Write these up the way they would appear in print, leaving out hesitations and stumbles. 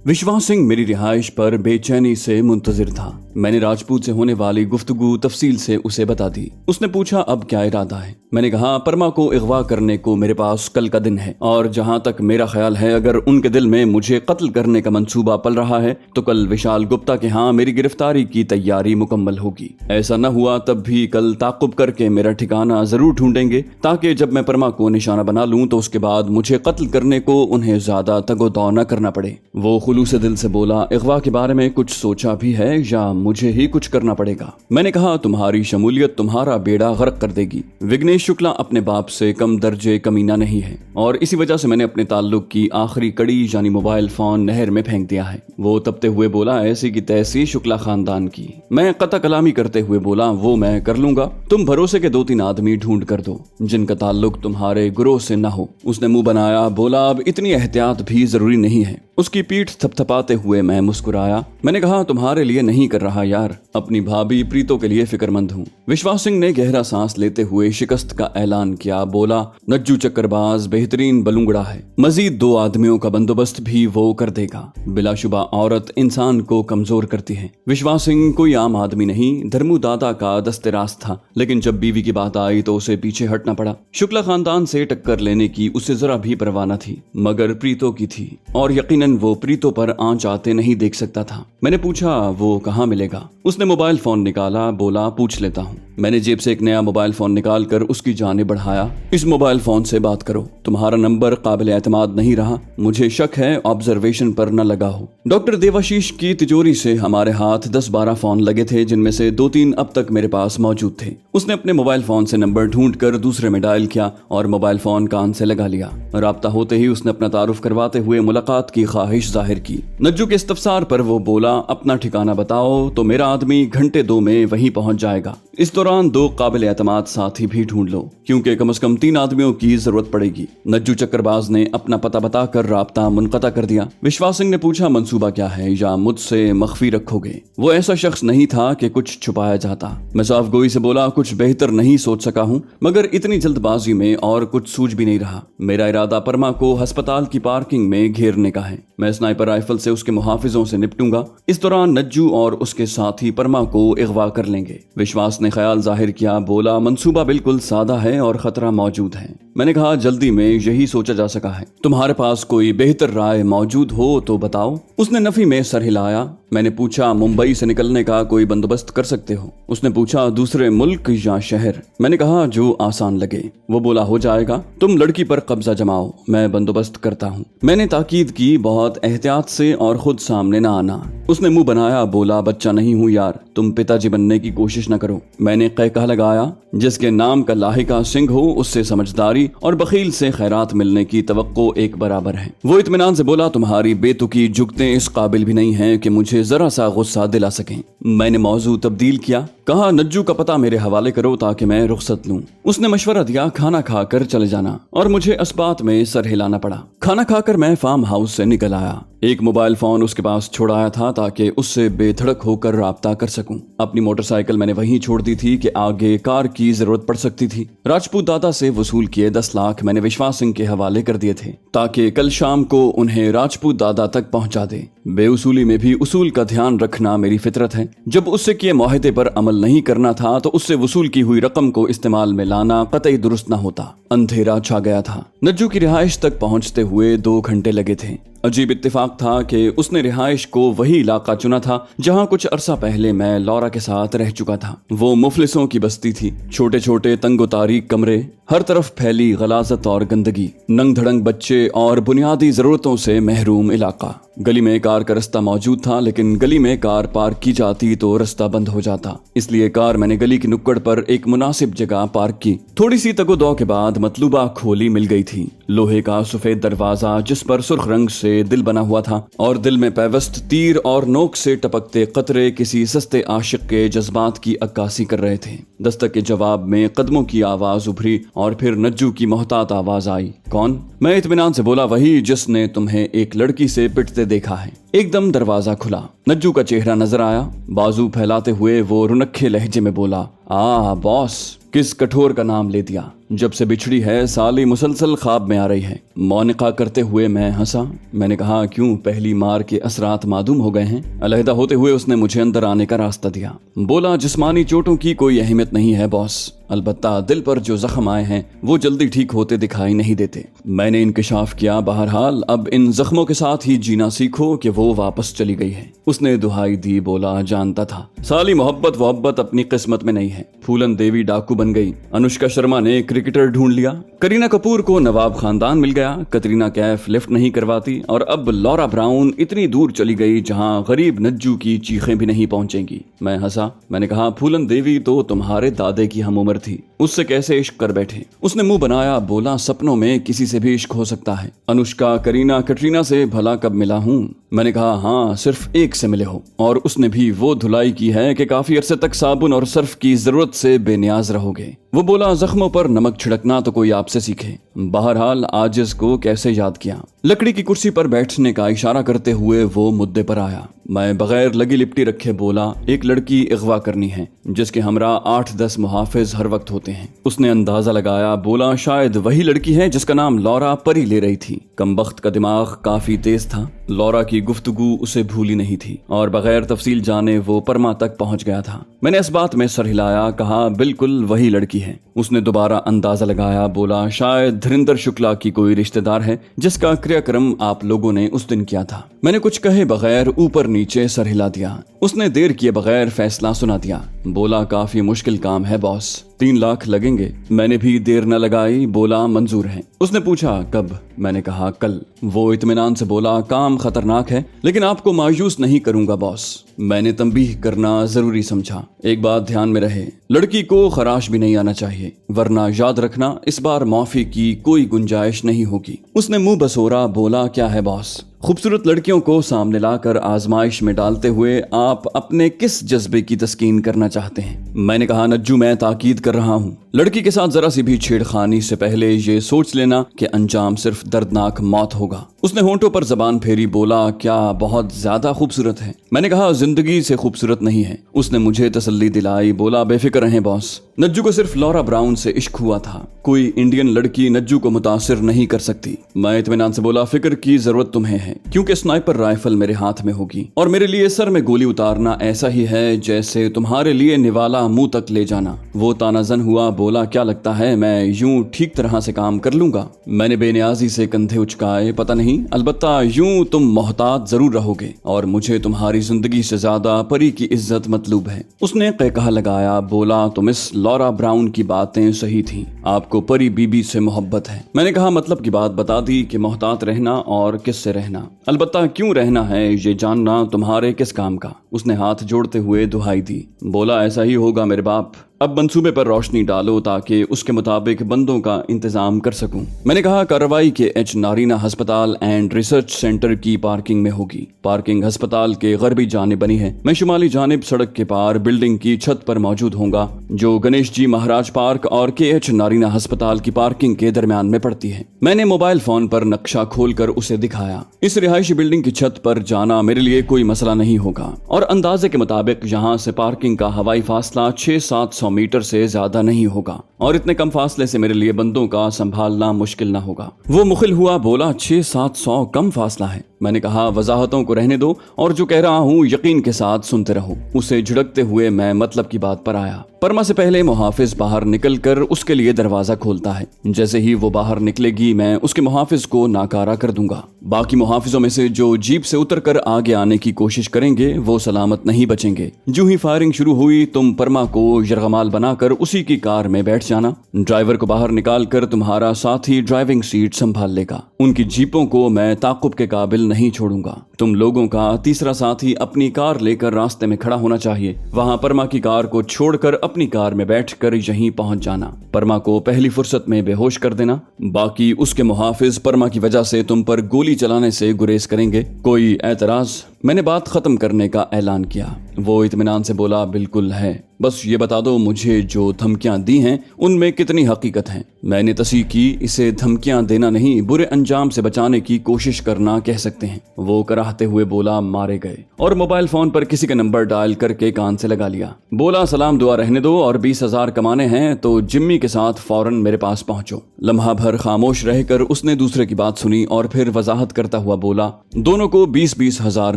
विश्वास सिंह मेरी रिहाइश पर बेचैनी से मुंतजिर था। मैंने राजपूत से होने वाली गुफ्तगू तफसील से उसे बता दी। उसने पूछा अब क्या इरादा है। मैंने कहा परमा को अगवा करने को मेरे पास कल का दिन है और जहां तक मेरा ख्याल है अगर उनके दिल में मुझे कत्ल करने का मंसूबा पल रहा है तो कल विशाल गुप्ता के यहाँ मेरी गिरफ्तारी की तैयारी मुकम्मल होगी। ऐसा न हुआ तब भी कल ताक़ुब करके मेरा ठिकाना जरूर ढूंढेंगे ताकि जब मैं परमा को निशाना बना लूं तो उसके बाद मुझे कत्ल करने को उन्हें ज्यादा तगोदौ न करना पड़े। वो खुलूस दिल से बोला अगवा के बारे में कुछ सोचा भी है या मुझे ही कुछ करना पड़ेगा। मैंने कहा तुम्हारी शमूलियत तुम्हारा बेड़ा गर्क कर देगी। विघ्नेश शुक्ला अपने बाप से कम दर्जे कमीना नहीं है और इसी वजह से मैंने अपने ताल्लुक की आखिरी कड़ी यानी मोबाइल फोन नहर में फेंक दिया है। वो तपते हुए बोला ऐसी की तैसी शुक्ला खानदान की। मैं कता कलामी करते हुए बोला वो मैं कर लूंगा, तुम भरोसे के 2-3 आदमी ढूंढ कर दो जिनका ताल्लुक तुम्हारे गुरोह से न हो। उसने मुंह बनाया, बोला अब इतनी एहतियात भी जरूरी नहीं है। उसकी पीठ थपथपाते हुए मैं मुस्कुराया। मैंने कहा तुम्हारे लिए नहीं कर रहा यार, अपनी भाभी प्रीतो के लिए फिक्रमंद हूँ। विश्वास सिंह ने गहरा सांस लेते हुए शिकस्त का ऐलान किया। बोला नज्जू चक्करबाज बेहतरीन बलूंगड़ा है, मजीद 2 आदमियों का बंदोबस्त भी वो कर देगा। बिलाशुबा औरत इंसान को कमजोर करती है। विश्वास सिंह कोई आम आदमी नहीं, धर्मू दादा का दस्तराज था, लेकिन जब बीवी की बात आई तो उसे पीछे हटना पड़ा। शुक्ला खानदान से टक्कर लेने की उसे जरा भी परवाह न थी मगर प्रीतो की थी और यकीनन वो प्रीतो पर आंच आते नहीं देख सकता था। मैंने पूछा वो कहाँ मिलेगा। उसने मोबाइल फोन निकाला, बोला पूछ लेता हूँ। मैंने जेब से एक नया मोबाइल फोन निकाल कर उसकी जानिब बढ़ाया। इस मोबाइल फोन से बात करो, तुम्हारा नंबर काबिल एतमाद नहीं रहा, मुझे शक है ऑब्जर्वेशन पर न लगा हो। डॉक्टर देवाशीष की तिजोरी से हमारे हाथ 10-12 फोन लगे थे जिनमें से 2-3 अब तक मेरे पास मौजूद थे। उसने अपने मोबाइल फोन से नंबर ढूंढ कर दूसरे में डायल किया और मोबाइल फोन कान से लगा लिया। राब्ता होते ही उसने अपना तारुफ करवाते हुए मुलाकात की ख्वाहिश जाहिर की। नज्जू के इस्तफसार पर वो बोला अपना ठिकाना बताओ तो मेरा आदमी घंटे 2 में वहीं पहुंच जाएगा। इस दौरान 2 काबिल एतमाद साथी भी ढूंढ लो क्योंकि कम से कम 3 आदमियों की जरूरत पड़ेगी। नज्जू चक्करबाज ने अपना पता बताकर राब्ता मुनक़ता कर दिया। विश्वास सिंह ने पूछा मंसूबा क्या है या मुझसे मख्फी रखोगे। वो ऐसा शख्स नहीं था कि कुछ छुपाया जाता। मैं साफ गोई से बोला कुछ बेहतर नहीं सोच सका हूँ मगर इतनी जल्दबाजी में और कुछ सूझ भी नहीं रहा। मेरा इरादा परमा को अस्पताल की पार्किंग में घेरने का है। मैं स्नाइपर राइफल से उसके मुहाफिजों से निपटूंगा। इस दौरान नज्जू और उसके साथी परमा को अगवा कर लेंगे। विश्वास ने ख्याल जाहिर किया, बोला मंसूबा बिल्कुल सादा है और खतरा मौजूद है। मैंने कहा जल्दी में यही सोचा जा सका है, तुम्हारे पास कोई बेहतर राय मौजूद हो तो बताओ। उसने नफी में सर हिलाया। मैंने पूछा मुंबई से निकलने का कोई बंदोबस्त कर सकते हो। उसने पूछा दूसरे मुल्क या शहर। मैंने कहा जो आसान लगे। वो बोला हो जाएगा, तुम लड़की पर कब्जा जमाओ, मैं बंदोबस्त करता हूँ। मैंने ताकीद की बहुत एहतियात से और खुद सामने न आना। उसने मुंह बनाया, बोला बच्चा नहीं हूँ यार, तुम पिताजी बनने की कोशिश न करो। मैंने कहका लगाया जिसके नाम का लाहिका सिंह हो उससे समझदारी और बखील से खैरात मिलने की तवक्को एक बराबर है। वो इत्मीनान से बोला तुम्हारी बेतुकी जुगतें इस काबिल भी नहीं हैं कि मुझे जरा सा गुस्सा दिला सकें। मैंने मौजू तब्दील किया, कहा नज्जू का पता मेरे हवाले करो ताकि मैं रुखसत लूं। उसने मशवरा दिया खाना खाकर चले जाना और मुझे अस्बात में सर हिलाना पड़ा। खाना खाकर मैं फार्म हाउस से निकल आया। एक मोबाइल फोन उसके पास छोड़ाया था ताकि उससे बेधड़क होकर राब्ता कर सकूं। अपनी मोटरसाइकिल मैंने वहीं छोड़ दी थी कि आगे कार की जरूरत पड़ सकती थी। राजपूत दादा से वसूल किए 10 लाख मैंने विश्वास सिंह के हवाले कर दिए थे ताकि कल शाम को उन्हें राजपूत दादा तक पहुंचा दे। बेउसूली में भी उसूल का ध्यान रखना मेरी फितरत है। जब उससे किए मुआहदे पर अमल नहीं करना था तो उससे वसूल की हुई रकम को इस्तेमाल में लाना कतई दुरुस्त न होता। अंधेरा छा गया था। नज्जू की रिहाइश तक पहुंचते हुए 2 घंटे लगे थे। अजीब इत्तेफाक था कि उसने रिहाइश को वही इलाका चुना था जहां कुछ अरसा पहले मैं लौरा के साथ रह चुका था। वो मुफलिसों की बस्ती थी। छोटे छोटे तंगो तारीक कमरे, हर तरफ फैली गलाजत और गंदगी, नंग धड़ंग बच्चे और बुनियादी जरूरतों से महरूम इलाका। गली में कार का रास्ता मौजूद था लेकिन गली में कार पार्क की जाती तो रास्ता बंद हो जाता, इसलिए कार मैंने गली की नुक्कड़ पर एक मुनासिब जगह पार्क की। थोड़ी सी तगोदौ के बाद मतलूबा खोली मिल गई थी। लोहे का सफेद दरवाजा जिस पर सुर्ख रंग से दिल बना हुआ था और दिल में पैवस्त तीर और नोक से टपकते कतरे किसी सस्ते आशिक के जज्बात की अक्कासी कर रहे थे। दस्तक के जवाब में कदमों की आवाज उभरी और फिर नज्जू की मोहतात आवाज आई, कौन? मैं इत्मीनान से बोला वही जिसने तुम्हें एक लड़की से पिटते देखा है। एकदम दरवाजा खुला। नज्जू का चेहरा नजर आया। बाजू फैलाते हुए वो रुनक्खे लहजे में बोला, बॉस, किस कठोर का नाम ले दिया। जब से बिछड़ी है साली मुसलसल ख्वाब में आ रही है। मौनिका करते हुए मैं हंसा। मैंने कहा, क्यों, पहली मार के असरात मादूम हो गए हैं। अलहदा होते हुए उसने मुझे अंदर आने का रास्ता दिया। बोला, जिस्मानी चोटों की कोई अहमियत नहीं है बॉस, अलबत्ता दिल पर जो जख्म आए हैं वो जल्दी ठीक होते दिखाई नहीं देते। मैंने इंकिशाफ किया, बहरहाल अब इन जख्मों के साथ ही जीना सीखो कि वो वापस चली गई है। उसने दुहाई दी। बोला, जानता था साली मोहब्बत अपनी किस्मत में नहीं है। फूलन देवी डाकू बन गई, अनुष्का शर्मा ने क्रिकेटर ढूंढ लिया, करीना कपूर को नवाब खानदान मिल गया, कतरीना कैफ लिफ्ट नहीं करवाती, और अब लॉरा ब्राउन इतनी दूर चली गई जहां गरीब नज्जू की चीखें भी नहीं पहुंचेंगी। मैं हंसा। मैंने कहा, फूलन देवी तो तुम्हारे दादे की हम उम्र थी, उससे कैसे इश्क कर बैठे। उसने मुंह बनाया। बोला, सपनों में किसी से भी इश्क हो सकता है। अनुष्का, करीना, कटरीना से भला कब मिला हूँ। मैंने कहा, हाँ, सिर्फ एक से मिले हो, और उसने भी वो धुलाई की है कि काफी अरसे तक साबुन और सर्फ की जरूरत से बेनियाज रहोगे। वो बोला, जख्मों पर नमक छिड़कना तो कोई आपसे सीखे। बहरहाल आजिज को कैसे याद किया। लकड़ी की कुर्सी पर बैठने का इशारा करते हुए वो मुद्दे पर आया। मैं बगैर लगी लिपटी रखे बोला, एक लड़की अगवा करनी है जिसके हमरा 8-10 मुहाफिज हर वक्त होते हैं। उसने अंदाजा लगाया। बोला, शायद वही लड़की है जिसका नाम लॉरा परी ले रही थी। कमबख्त का दिमाग काफी तेज था। लॉरा की गुफ्तगू उसे भूली नहीं थी और बगैर तफसील जाने वो परमा तक पहुंच गया था। मैंने इस बात में सर हिलाया। कहा, बिल्कुल वही लड़की है। उसने दोबारा अंदाजा लगाया। बोला, शायद धीरेंद्र शुक्ला की कोई रिश्तेदार है जिसका क्रियाक्रम आप लोगों ने उस दिन किया था। मैंने कुछ कहे बगैर ऊपर नीचे सर हिला दिया। उसने देर किए बगैर फैसला सुना दिया। बोला, काफी मुश्किल काम है बॉस, 3 लाख लगेंगे। मैंने भी देर न लगाई। बोला, मंजूर है। उसने पूछा, कब। मैंने कहा, कल। वो इत्मीनान से बोला, काम खतरनाक है लेकिन आपको मायूस नहीं करूंगा बॉस। मैंने तंबीह करना जरूरी समझा। एक बात ध्यान में रहे, लड़की को खराश भी नहीं आना चाहिए, वरना याद रखना इस बार माफी की कोई गुंजाइश नहीं होगी। उसने मुंह बसोरा। बोला, क्या है बॉस। खूबसूरत लड़कियों को सामने लाकर आजमाइश में डालते हुए आप अपने किस जज्बे की तस्कीन करना चाहते हैं। मैंने कहा, नज्जू, मैं ताकीद कर रहा हूँ, लड़की के साथ जरा सी भी छेड़खानी से पहले ये सोच लेना कि अंजाम सिर्फ दर्दनाक मौत होगा। उसने होंठों पर जबान फेरी। बोला, क्या बहुत ज्यादा खूबसूरत है। मैंने कहा, जिंदगी से खूबसूरत नहीं है। उसने मुझे तसल्ली दिलाई। बोला, बेफिक्र रहें बॉस, नज्जू को सिर्फ लॉरा ब्राउन से इश्क हुआ था, कोई इंडियन लड़की नज्जू को मुतासिर नहीं कर सकती। मैं इत्मीनान से बोला, फिक्र की जरूरत तुम्हें है क्योंकि स्नाइपर राइफल मेरे हाथ में होगी और मेरे लिए सर में गोली उतारना ऐसा ही है जैसे तुम्हारे लिए निवाला मुंह तक ले जाना। वो तानाजन हुआ। बोला, क्या लगता है मैं यूं ठीक तरह से काम कर लूंगा। मैंने बेनियाजी से कंधे उचकाए। पता नहीं, अलबत्ता यूं तुम मोहतात जरूर रहोगे और मुझे तुम्हारी जिंदगी से ज्यादा परी की इज्जत मतलूब है। उसने कहकहा लगाया। बोला, तुम इस लॉरा ब्राउन की बातें सही थी, आपको परी बीबी से मोहब्बत है। मैंने कहा, मतलब की बात बता दी कि मोहतात रहना और किससे रहना, अलबत्ता क्यों रहना है ये जानना तुम्हारे किस काम का। उसने हाथ जोड़ते हुए दुहाई दी। बोला, ऐसा ही होगा मेरे बाप, अब मंसूबे पर रोशनी डालो ताकि उसके मुताबिक बंदों का इंतजाम कर सकूं। मैंने कहा, कार्रवाई के एच नारीना अस्पताल एंड रिसर्च सेंटर की पार्किंग में होगी। पार्किंग अस्पताल के गरबी जानिब बनी है। मैं शुमाली जानिब सड़क के पार बिल्डिंग की छत पर मौजूद होऊंगा जो गणेश जी महाराज पार्क और के एच नारीना अस्पताल की पार्किंग के दरमियान में पड़ती है। मैंने मोबाइल फोन पर नक्शा खोलकर उसे दिखाया। इस रिहायशी बिल्डिंग की छत पर जाना मेरे लिए कोई मसला नहीं होगा और अंदाजे के मुताबिक यहाँ से पार्किंग का हवाई फासला 600-700 मीटर से ज्यादा नहीं होगा और इतने कम फासले से मेरे लिए बंदों का संभालना मुश्किल ना होगा। वो मुखिल हुआ। बोला, 600-700 कम फासला है। मैंने कहा, वजाहतों को रहने दो और जो कह रहा हूँ यकीन के साथ सुनते रहो। उसे झिड़कते हुए मैं मतलब की बात पर आया। परमा से पहले मुहाफिज बाहर निकलकर उसके लिए दरवाजा खोलता है। जैसे ही वो बाहर निकलेगी मैं उसके मुहाफिज को नाकारा कर दूंगा। बाकी मुहाफिजों में से जो जीप से उतरकर आगे आने की कोशिश करेंगे वो सलामत नहीं बचेंगे। जो ही फायरिंग शुरू हुई तुम परमा को यरगमाल बनाकर उसी की कार में बैठ जाना। ड्राइवर को बाहर निकाल कर तुम्हारा साथी ड्राइविंग सीट संभाल लेगा। उनकी जीपों को मैं ताकुब के काबिल नहीं छोड़ूंगा। तुम लोगों का तीसरा साथी अपनी कार लेकर रास्ते में खड़ा होना चाहिए। वहां परमा की कार को छोड़कर अपनी कार में बैठकर यहीं पहुंच जाना। परमा को पहली फुर्सत में बेहोश कर देना। बाकी उसके मुहाफिज परमा की वजह से तुम पर गोली चलाने से गुरेज करेंगे। कोई एतराज? मैंने बात खत्म करने का ऐलान किया। वो इत्मीनान से बोला, बिल्कुल है। बस ये बता दो मुझे जो धमकियां दी हैं उनमें कितनी हकीकत है। मैंने तस्दीक की, इसे धमकियां देना नहीं, बुरे अंजाम से बचाने की कोशिश करना कह सकते हैं। वो कराहते हुए बोला, मारे गए, और मोबाइल फोन पर किसी का नंबर डायल करके कान से लगा लिया। बोला, सलाम दुआ रहने दो और 20,000 कमाने हैं तो जिम्मी के साथ फौरन मेरे पास पहुंचो। लम्हा भर खामोश रहकर उसने दूसरे की बात सुनी और फिर वजाहत करता हुआ बोला, दोनों को 20-20 हजार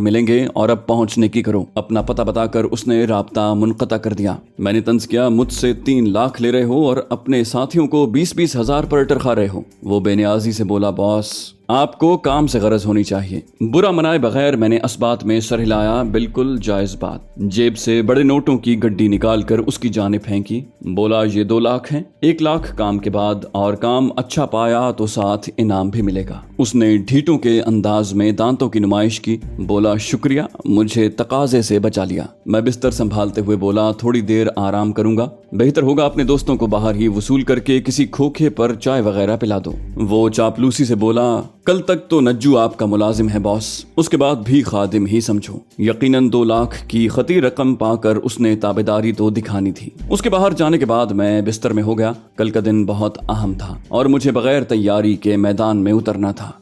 मिलेंगे और अब पहुंचने की करो। अपना पता बताकर उसने राब्ता मुनक़ता कर दिया। मैंने तंज किया, मुझसे 3 लाख ले रहे हो और अपने साथियों को 20-20 हजार पर टरखा रहे हो। वो बेनियाजी से बोला, बॉस आपको काम से गरज होनी चाहिए। बुरा मनाए बगैर मैंने असबात में सर हिलाया, बिल्कुल जायज बात। जेब से बड़े नोटों की गड्डी निकालकर उसकी जाने फेंकी। बोला, ये 2 लाख हैं, 1 लाख काम के बाद, और काम अच्छा पाया तो साथ इनाम भी मिलेगा। उसने ढीठों के अंदाज में दांतों की नुमाइश की। बोला, शुक्रिया, मुझे तकाजे से बचा लिया। मैं बिस्तर संभालते हुए बोला, थोड़ी देर आराम करूंगा, बेहतर होगा अपने दोस्तों को बाहर ही वसूल करके किसी खोखे पर चाय वगैरह पिला दो। वो चापलूसी से बोला, कल तक तो नज्जू आपका मुलाजिम है बॉस, उसके बाद भी खादिम ही समझो। यकीनन 2 लाख की खती रकम पाकर उसने ताबेदारी तो दिखानी थी। उसके बाहर जाने के बाद मैं बिस्तर में हो गया। कल का दिन बहुत अहम था और मुझे बगैर तैयारी के मैदान में उतरना था।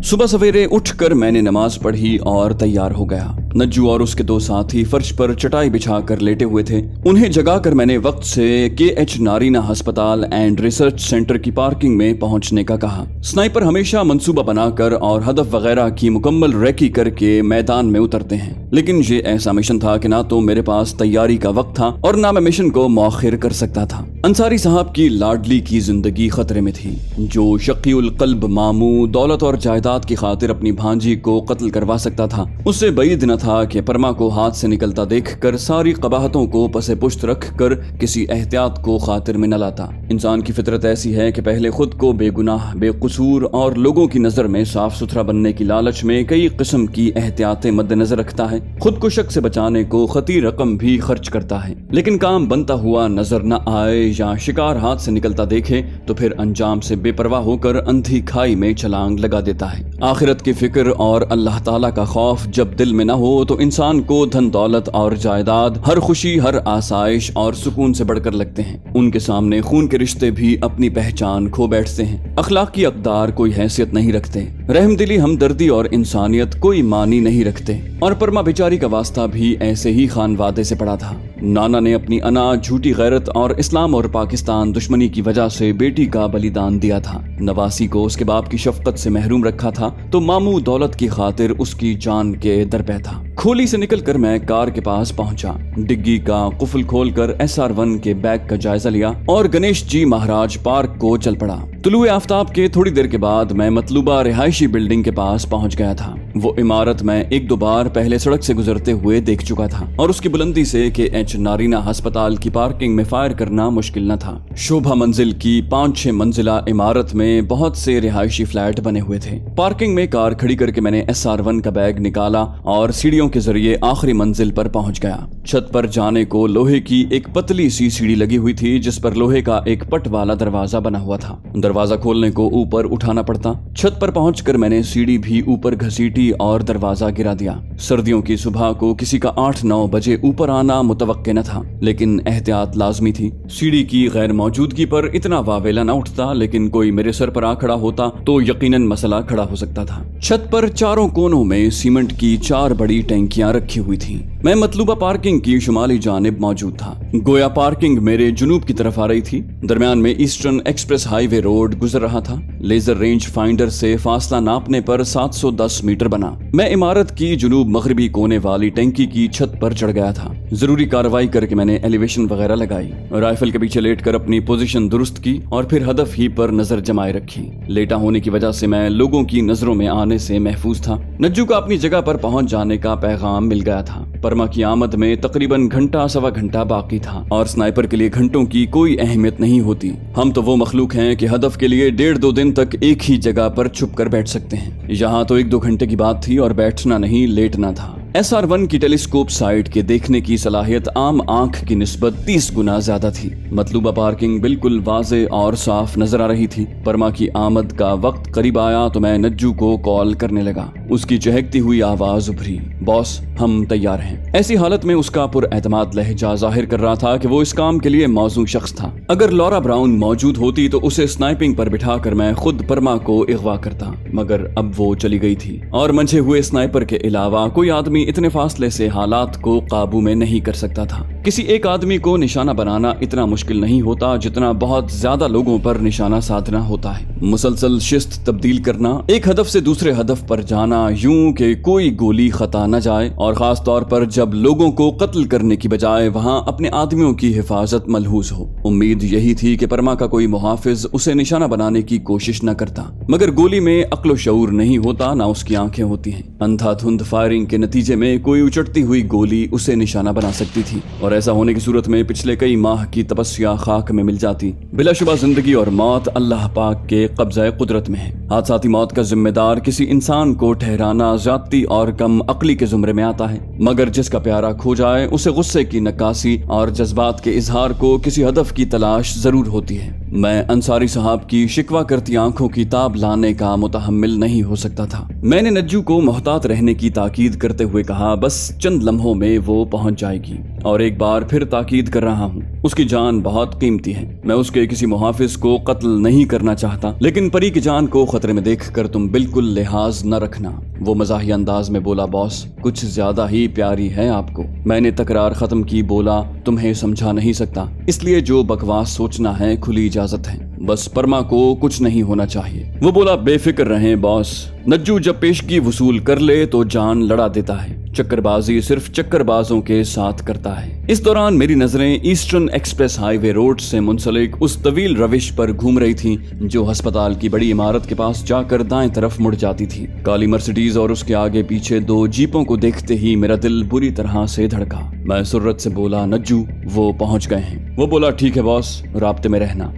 सुबह सवेरे उठकर मैंने नमाज पढ़ी और तैयार हो गया। नज्जू और उसके 2 साथी फर्श पर चटाई बिछाकर लेटे हुए थे। उन्हें जगाकर मैंने वक्त से KH नारीना अस्पताल एंड रिसर्च सेंटर की पार्किंग में पहुंचने का कहा। स्नाइपर हमेशा मंसूबा बनाकर और हदफ वगैरह की मुकम्मल रेकी करके मैदान में उतरते हैं, लेकिन ये ऐसा मिशन था कि ना तो मेरे पास तैयारी का वक्त था और ना मैं मिशन को मौखिर कर सकता था। अंसारी साहब की लाडली की जिंदगी खतरे में थी। जो शकीउल कल्ब मामू दौलत और जायदाद की खातिर अपनी भांजी को कत्ल करवा सकता था, उससे बईद न था कि परमा को हाथ से निकलता देखकर सारी कबाहतों को पसे पुश्त रख कर किसी एहतियात को खातिर में न लाता। इंसान की फितरत ऐसी है कि पहले खुद को बेगुनाह, बेकसूर और लोगों की नजर में साफ सुथरा बनने की लालच में कई किस्म की एहतियातें मद्देनजर रखता है। खुद को शक से बचाने को खती रकम भी खर्च करता है, लेकिन काम बनता हुआ नजर न आए या शिकार हाथ से निकलता देखे तो फिर अंजाम से बेपरवाह होकर अंधी खाई में छलांग लगा देता है। आखिरत की फिक्र और अल्लाह ताला का खौफ जब दिल में न हो तो इंसान को धन दौलत और जायदाद, हर खुशी, हर आसाइश और सुकून से बढ़कर लगते हैं। उनके सामने खून के रिश्ते भी अपनी पहचान खो बैठते हैं। अखलाकी अक़दार कोई हैसियत नहीं रखते। रहमदिली, हमदर्दी और इंसानियत कोई मानी नहीं रखते। और परमा बेचारी का वास्ता भी ऐसे ही खानवादे से पड़ा था। नाना ने अपनी अना, झूठी गैरत और इस्लाम और पाकिस्तान दुश्मनी की वजह से बेटी का बलिदान दिया था। नवासी को उसके बाप की शफकत से महरूम रखा था तो मामू दौलत की खातिर उसकी जान के दर पे था। खोली से निकलकर मैं कार के पास पहुंचा। डिग्गी का कुफल खोलकर SR1 के बैग का जायजा लिया और गणेश जी महाराज पार्क को चल पड़ा। तुलुए आफ्ताब के थोड़ी देर के बाद मैं मतलूबा रिहायशी बिल्डिंग के पास पहुंच गया था। वो इमारत मैं 1-2 बार पहले सड़क से गुजरते हुए देख चुका था और उसकी बुलंदी से KH नारीना अस्पताल की पार्किंग में फायर करना मुश्किल न था। शोभा मंजिल की 5-6 मंजिला इमारत में बहुत से रिहायशी फ्लैट बने हुए थे। पार्किंग में कार खड़ी करके मैंने SR1 का बैग निकाला और सीढ़ियों के जरिए आखिरी मंजिल पर पहुंच गया। छत पर जाने को लोहे की एक पतली सी सीढ़ी लगी हुई थी जिस पर लोहे का एक पट वाला दरवाजा बना हुआ था। दरवाजा खोलने को ऊपर उठाना पड़ता। छत पर पहुंचकर मैंने सीढ़ी भी ऊपर घसीटी और दरवाजा गिरा दिया। सर्दियों की सुबह को किसी का 8-9 बजे ऊपर आना मुतवक्के न था, लेकिन एहतियात लाजमी थी। सीढ़ी की गैर मौजूदगी पर इतना वावेला न उठता, लेकिन कोई मेरे सर पर आ खड़ा होता तो यकीनन मसला खड़ा हो सकता था। छत पर चारों कोनों में सीमेंट की 4 बड़ी टैंकियां रखी हुई थी। मैं मतलूबा पार्किंग की शुमाली जानिब मौजूद था। गोया पार्किंग मेरे जुनूब की तरफ आ रही थी। दरमियान में ईस्टर्न एक्सप्रेस हाईवे रोड गुजर रहा था। लेजर रेंज फाइंडर से फासला नापने पर 710 मीटर बना। मैं इमारत की जुनूब मगरबी कोने वाली टैंकी की छत पर चढ़ गया था। जरूरी कार्रवाई करके मैंने एलिवेशन वगैरह लगाई, राइफल के पीछे लेटकर अपनी पोजीशन दुरुस्त की और फिर हदफ ही पर नजर जमाए रखी। लेटा होने की वजह से मैं लोगों की नजरों में आने से महफूज था। नज्जू का अपनी जगह पर पहुंच जाने का पैगाम मिल गया था। परमा की आमद में तकरीबन घंटा सवा घंटा बाकी था और स्नाइपर के लिए घंटों की कोई अहमियत नहीं होती। हम तो वो मखलूक हैं कि हदफ के लिए 1.5-2 दिन तक एक ही जगह पर छुप कर बैठ सकते हैं। यहाँ तो 1-2 घंटे की बात थी और बैठना नहीं, लेटना था। SR1 की टेलीस्कोप साइट के देखने की सलाहियत आम आंख की निस्बत 30 गुना ज्यादा थी। मतलूबा पार्किंग बिल्कुल वाजे और साफ नजर आ रही थी। परमा की आमद का वक्त करीब आया तो मैं नज्जू को कॉल करने लगा। उसकी चहकती हुई आवाज उभरी, बॉस हम तैयार हैं। ऐसी हालत में उसका पुरएतमाद लहजा जाहिर कर रहा था कि वो इस काम के लिए मौजू शख्स था। अगर लॉरा ब्राउन मौजूद होती तो उसे स्नाइपिंग पर बिठाकर मैं खुद परमा को अगवा करता, मगर अब वो चली गई थी और मंझे हुए स्नाइपर के अलावा कोई आदमी इतने फासले से हालात को काबू में नहीं कर सकता था। किसी एक आदमी को निशाना बनाना इतना मुश्किल नहीं होता जितना बहुत ज्यादा लोगों पर निशाना साधना होता है। मुसलसल शिस्त तब्दील करना, एक हदफ से दूसरे हदफ पर जाना यूं कि कोई गोली खता न जाए, और खास तौर पर जब लोगों को कत्ल करने की बजाय वहां अपने आदमियों की हिफाजत मलहूज हो। उम्मीद यही थी कि परमा का कोई मुहाफिज उसे निशाना बनाने की कोशिश न करता, मगर गोली में अक्लो शऊर नहीं होता, ना उसकी आंखें होती हैं। अंधाधुंध फायरिंग के नतीजे में कोई उचटती हुई गोली उसे निशाना बना सकती थी, और ऐसा होने की सूरत में पिछले कई माह की तपस्या खाक में मिल जाती। बिलाशुबा जिंदगी और मौत अल्लाह पाक के कब्ज़े कुदरत में है। हादसाती मौत का जिम्मेदार किसी इंसान को ठहराना ज्यादती और कम अक्ली के जुमरे में आता है, मगर जिसका प्यारा खो जाए उसे गुस्से की नक्कासी और जज्बात के इजहार को किसी हदफ की तलाश जरूर होती है। मैं अंसारी साहब की शिकवा करती आंखों की ताब लाने का मुतहम्मिल नहीं हो सकता था। मैंने नज्जू को मोहतात रहने की ताकीद करते हुए कहा, बस चंद लम्हों में वो पहुंच जाएगी, और एक बार फिर ताकीद कर रहा हूँ, उसकी जान बहुत कीमती है। मैं उसके किसी मुहाफिज को कत्ल नहीं करना चाहता, लेकिन परी की जान को खतरे में देखकर तुम बिल्कुल लिहाज न रखना। वो मजाही अंदाज में बोला, बॉस कुछ ज्यादा ही प्यारी है आपको। मैंने तकरार खत्म की, बोला, तुम्हें समझा नहीं सकता, इसलिए जो बकवास सोचना है खुली इजाजत है, बस परमा को कुछ नहीं होना चाहिए। वो बोला, बेफिक्र रहें बॉस, नज्जू जब पेशगी वसूल कर ले तो जान लड़ा देता है, चक्करबाजी सिर्फ चक्करबाजों के साथ करता है। इस दौरान मेरी नजरें ईस्टर्न एक्सप्रेस हाईवे रोड से मुंसलिक उस तवील रविश पर घूम रही थीं जो अस्पताल की बड़ी इमारत के पास जाकर दाएं तरफ मुड़ जाती थी। काली मर्सिडीज और उसके आगे पीछे 2 जीपों को देखते ही मेरा दिल बुरी तरह से धड़का। मैं सुर्रत से बोला, नज्जू वो पहुंच गए हैं। वो बोला, ठीक है बॉस, राब्ते में रहना।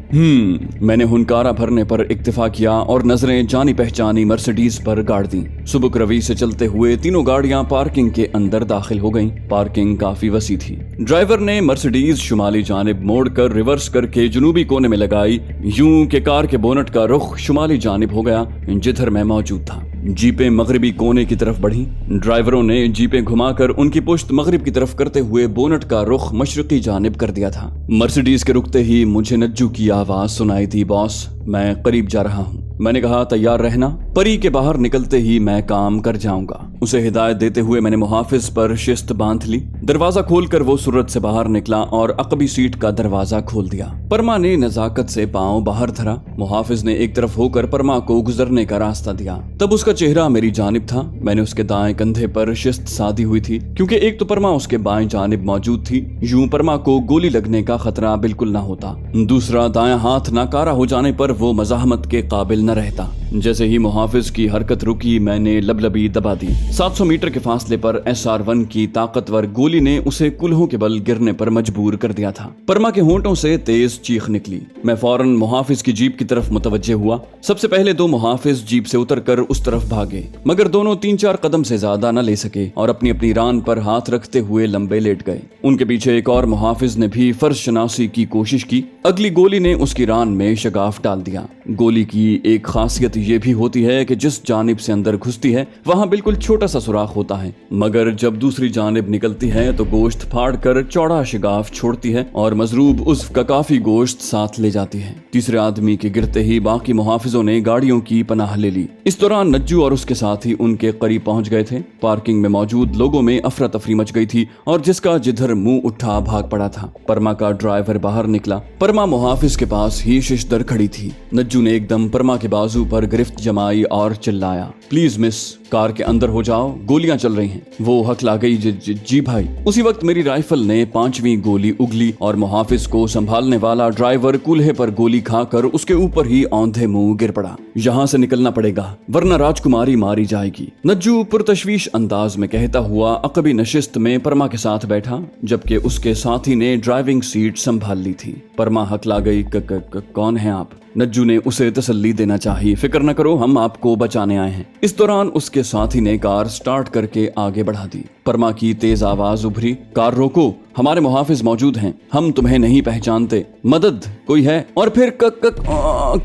मैंने हुनकारा भरने पर इक्तिफा किया और नजरें जानी पहचानी मर्सिडीज पर गाड़ दी। सुबह रवि से चलते हुए तीनों गाड़ियां पार्किंग के अंदर दाखिल हो गईं। पार्किंग काफी वसी थी। ड्राइवर ने मर्सिडीज शुमाली जानिब मोड़कर रिवर्स करके जनूबी कोने में लगाई, यूं कि कार के बोनट का रुख शुमाली जानिब हो गया जिधर मैं मौजूद था। जीपें मगरिबी कोने की तरफ बढ़ी। ड्राइवरों ने जीपें घुमाकर उनकी पुश्त मगरिब की तरफ करते हुए बोनट का रुख मशरकी जानिब कर दिया था। मर्सिडीज के रुकते ही मुझे नज्जू की आवाज सुनाई दी, बॉस मैं करीब जा रहा हूँ। मैंने कहा, तैयार रहना। परी के बाहर निकलते ही मैं काम कर जाऊंगा। उसे हिदायत देते हुए मैंने मुहाफिज पर शिस्त बांध ली। दरवाजा खोलकर वो सूरत से बाहर निकला और अकबी सीट का दरवाजा खोल दिया। परमा ने नजाकत से पांव बाहर धरा। मुहाफिज ने एक तरफ होकर परमा को गुजरने का रास्ता दिया। तब उसका चेहरा मेरी जानिब था। मैंने उसके दाएं कंधे पर शिस्त साधी हुई थी, क्योंकि एक तो परमा उसके बाएं जानिब मौजूद थी, यूं परमा को गोली लगने का खतरा बिल्कुल न होता। दूसरा, दायां हाथ नाकारा हो जाने पर वो मज़ाहमत के काबिल न रहता। जैसे ही मुहाफिज की हरकत रुकी, मैंने लबलबी दबा दी। 700 मीटर के फासले पर SR1 की ताकतवर गोली ने उसे कुल्हों के बल गिरने पर मजबूर कर दिया था। परमा के होंठों से तेज चीख निकली। मैं फौरन मुहाफिज की जीप की तरफ मुतवज्जे हुआ। सबसे पहले 2 मुहाफिज जीप से उतरकर उस तरफ भागे, मगर दोनों 3-4 कदम से ज्यादा न ले सके और अपनी अपनी रान पर हाथ रखते हुए लंबे लेट गए। उनके पीछे एक और मुहाफिज ने भी फर्ज शनासी की कोशिश की। अगली गोली ने उसकी रान में शगाफ डाल दिया। गोली की एक खासियत ये भी होती है कि जिस जानिब से अंदर घुसती है वहां बिल्कुल छोटा सा सुराख होता है, मगर जब दूसरी जानिब निकलती है तो गोश्त फाड़ कर चौड़ा शिगाफ छोड़ती है और मजरूब उज़्व का काफी गोश्त साथ ले जाती है। तीसरे आदमी के गिरते ही बाकी मुहाफिजों ने गाड़ियों की पनाह ले ली। इस दौरान नज्जू और उसके साथी उनके करीब पहुंच गए थे। पार्किंग में मौजूद लोगों में अफरा तफरी मच गई थी और जिसका जिधर मुंह उठा भाग पड़ा था। परमा का ड्राइवर बाहर निकला। परमा मुहाफिज के पास ही शिशदर खड़ी थी। नज्जू ने एकदम परमा के बाजू पर गिरफ्त जमाई और चिल्लाया, प्लीज मिस, कार के अंदर हो जाओ, गोलियां चल रही हैं। वो हकला गई, जी भाई। उसी वक्त मेरी राइफल ने 5वीं गोली उगली और मुहाफिज को संभालने वाला ड्राइवर कूल्हे पर गोली खाकर उसके ऊपर ही औंधे मुंह गिर पड़ा। यहाँ से निकलना पड़ेगा वरना राजकुमारी मारी जाएगी, नज्जू पुरतशवीश अंदाज में कहता हुआ अकबी नशिस्त में परमा के साथ बैठा, जबकि उसके साथी ने ड्राइविंग सीट संभाल ली थी। परमा हकला गई, कौन है आप? नज्जू ने उसे तसल्ली देना चाही। फिक्र न करो, हम आपको बचाने आए हैं। इस दौरान उसके साथी ने कार स्टार्ट करके आगे बढ़ा दी। परमा की तेज आवाज उभरी, कार रोको, हमारे मुहाफिज मौजूद हैं, हम तुम्हें नहीं पहचानते, मदद कोई है? और फिर कक कक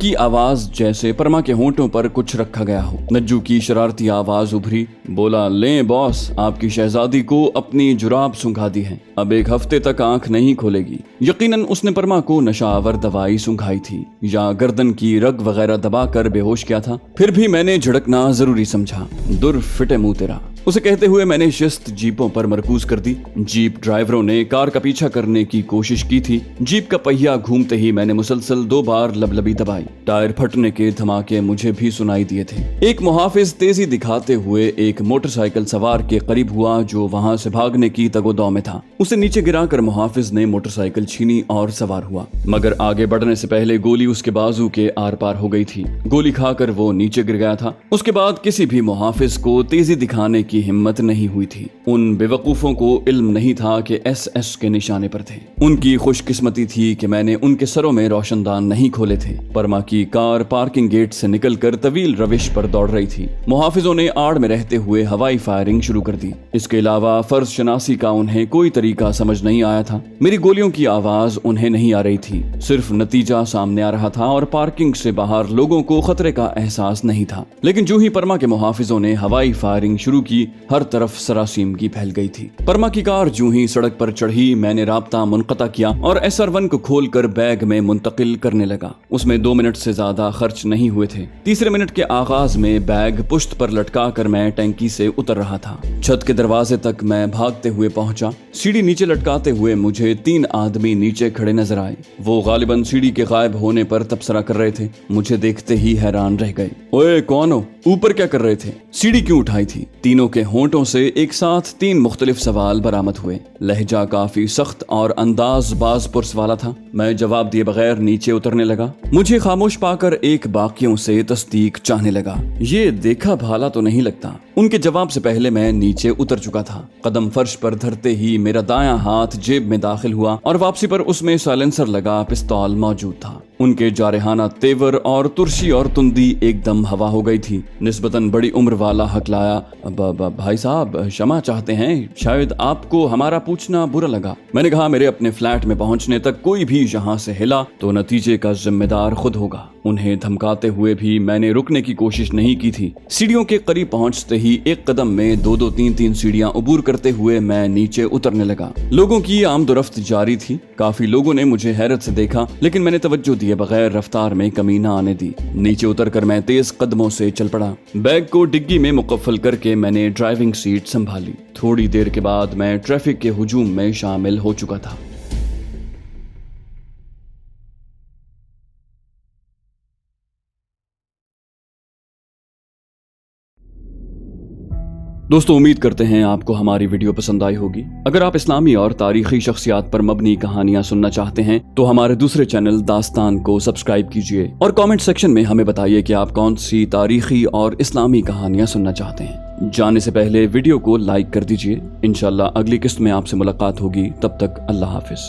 की आवाज, जैसे परमा के होंठों पर कुछ रखा गया हो। नज्जू की शरारती आवाज उभरी, बोला, लें बॉस, आपकी शहजादी को अपनी जुराब सूंघा दी है, अब 1 हफ्ते तक आंख नहीं खोलेगी। यकीनन उसने परमा को नशावर दवाई सूंघाई थी या गर्दन की रग वगैरह दबाकर बेहोश किया था। फिर भी मैंने झड़कना जरूरी समझा। दुर फिटे मुंह तेरा, उसे कहते हुए मैंने शिस्त जीपों पर मरकूज कर दी। जीप ड्राइवरों ने कार का पीछा करने की कोशिश की थी। जीप का पहिया घूमते ही मैंने मुसलसल 2 बार लबलबी दबाई। टायर फटने के धमाके मुझे भी सुनाई दिए थे। एक मुहाफिज तेजी दिखाते हुए एक मोटरसाइकिल सवार के करीब हुआ जो वहां से भागने की तगोदौ में था। उसे नीचे गिराकर मुहाफिज ने मोटरसाइकिल छीनी और सवार हुआ, मगर आगे बढ़ने से पहले गोली उसके बाजू के आर पार हो गई थी। गोली खाकर वो नीचे गिर गया था। उसके बाद किसी भी मुहाफिज को तेजी दिखाने की हिम्मत नहीं हुई थी। उन बेवकूफों को इल्म नहीं था कि SS के निशाने पर थे। उनकी खुशकिस्मती थी कि मैंने उनके सरों में रोशनदान नहीं खोले थे। परमा की कार पार्किंग गेट से निकलकर तवील रविश पर दौड़ रही थी। मुहाफिजों ने आड़ में रहते हुए हवाई फायरिंग शुरू कर दी। इसके अलावा फर्ज शनासी का उन्हें कोई तरीका समझ नहीं आया था। मेरी गोलियों की आवाज उन्हें नहीं आ रही थी, सिर्फ नतीजा सामने आ रहा था और पार्किंग से बाहर लोगों को खतरे का एहसास नहीं था। लेकिन जो ही परमा के मुहाफिजों ने हवाई फायरिंग शुरू की, हर तरफ सरासीमगी फैल गई थी। परमा की कार जो ही सड़क पर चढ़ी, मैंने राब्ता मुनक़ता किया और SR1 को खोलकर बैग में मुंतकिल करने लगा। उसमें 2 मिनट से ज्यादा खर्च नहीं हुए थे। तीसरे मिनट के आगाज में बैग पुश्त पर लटका कर मैं टैंकी से उतर रहा था। छत के दरवाजे तक मैं भागते हुए पहुंचा। सीढ़ी नीचे लटकाते हुए मुझे 3 आदमी नीचे खड़े नजर आए। वो गालिबन सीढ़ी के गायब होने पर तबसरा कर रहे थे। मुझे देखते ही हैरान रह गए। ओए कौन हो? ऊपर क्या कर रहे थे? सीढ़ी क्यों उठाई थी? तीनों के होंठों से एक साथ 3 मुख्तलिफ सवाल बरामद हुए। लहजा काफी सख्त और अंदाज बाज पुरस वाला था। मैं जवाब दिए बगैर नीचे उतरने लगा। मुझे खामोश पाकर एक बाकियों से तस्दीक चाहने लगा। ये देखा भाला तो नहीं लगता। उनके जवाब से पहले मैं नीचे उतर चुका था। कदम फर्श पर धरते ही मेरा दायां हाथ जेब में दाखिल हुआ और वापसी पर उसमें साइलेंसर लगा पिस्तौल मौजूद था। उनके जारहाना तेवर और तुर्शी और तुंदी एकदम हवा हो गई थी। निस्बतन बड़ी उम्र वाला हकलाया, भाई साहब क्षमा चाहते हैं, शायद आपको हमारा पूछना बुरा लगा। मैंने कहा, मेरे अपने फ्लैट में पहुंचने तक कोई भी यहाँ से हिला तो नतीजे का जिम्मेदार खुद होगा। उन्हें धमकाते हुए भी मैंने रुकने की कोशिश नहीं की थी। सीढ़ियों के करीब पहुंचते ही एक कदम में 2-2, 3-3 सीढ़ियां अबूर करते हुए मैं नीचे उतरने लगा। लोगों की आमदोरफ्त जारी थी। काफी लोगों ने मुझे हैरत से देखा, लेकिन मैंने तवज्जो दिए बगैर रफ्तार में कमी न आने दी। नीचे उतरकर मैं तेज कदमों से चल पड़ा। बैग को डिग्गी में मुकफ्फल करके मैंने ड्राइविंग सीट संभाली। थोड़ी देर के बाद मैं ट्रैफिक के हुजूम में शामिल हो चुका था। दोस्तों, उम्मीद करते हैं आपको हमारी वीडियो पसंद आई होगी। अगर आप इस्लामी और तारीखी शख्सियात पर मबनी कहानियां सुनना चाहते हैं तो हमारे दूसरे चैनल दास्तान को सब्सक्राइब कीजिए और कमेंट सेक्शन में हमें बताइए कि आप कौन सी तारीखी और इस्लामी कहानियां सुनना चाहते हैं। जाने से पहले वीडियो को लाइक कर दीजिए। इंशाल्लाह अगली किस्त में आपसे मुलाकात होगी। तब तक अल्लाह हाफिज।